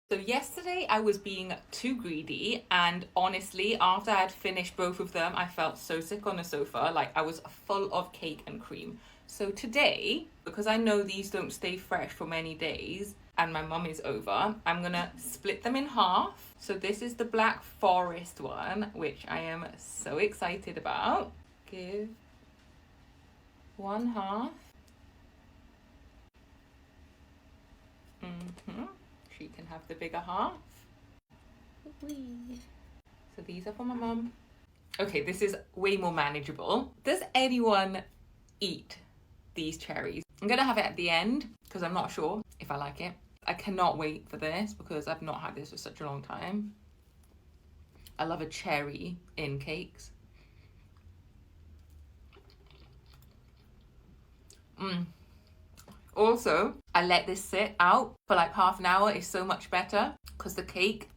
So yesterday I was being too greedy, and honestly, after I had finished both of them, I felt so sick on the sofa, like I was full of cake and cream. So today, because I know these don't stay fresh for many days and my mum is over, I'm gonna split them in half. So this is the Black Forest one, which I am so excited about. Give one half. She can have the bigger half. Whee. So these are for my mum. Okay, this is way more manageable. Does anyone eat these cherries? I'm gonna have it at the end because I'm not sure if I like it. I cannot wait for this because I've not had this for such a long time. I love a cherry in cakes. Also, I let this sit out for like half an hour. It's so much better because the cake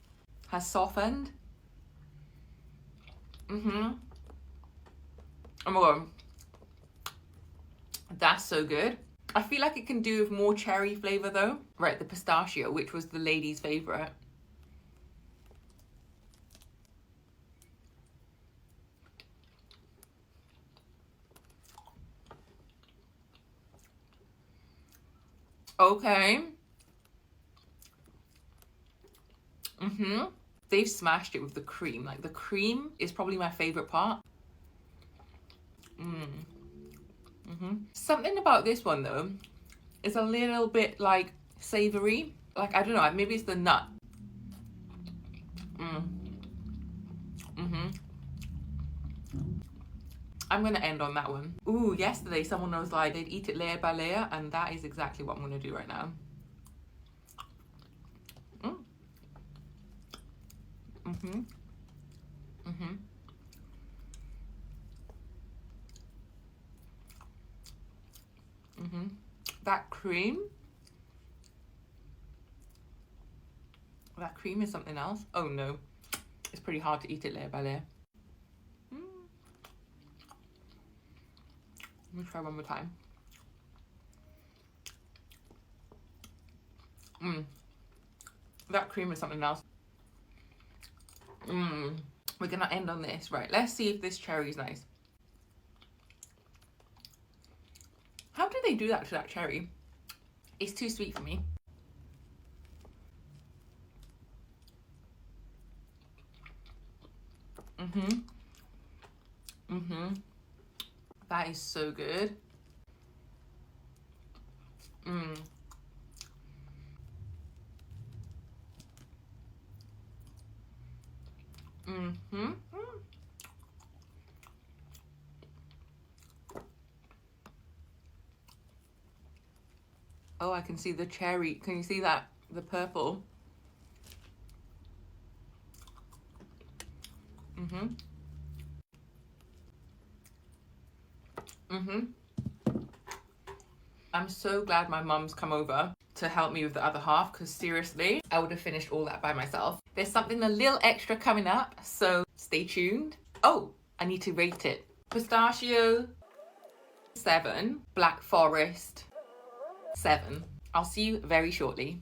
has softened. Oh my god, that's so good. I feel like it can do with more cherry flavor though. Right, the pistachio, which was the lady's favorite. Okay. They've smashed it with the cream. Like the cream is probably my favorite part. Something about this one though, it's a little bit like savory. Like, I don't know, maybe it's the nut. I'm gonna end on that one. Ooh, yesterday someone was like they'd eat it layer by layer, and that is exactly what I'm gonna do right now. That cream is something else. Oh no, it's pretty hard to eat it layer by layer. Let me try one more time. That cream is something else. We're gonna end on this. Right, let's see if this cherry is nice. How do they do that to that cherry? It's too sweet for me. That is so good. Oh, I can see the cherry. Can you see that? The purple. I'm so glad my mum's come over to help me with the other half, because seriously, I would have finished all that by myself. There's something a little extra coming up, so stay tuned. Oh, I need to rate it. Pistachio, 7. Black Forest, 7. I'll see you very shortly.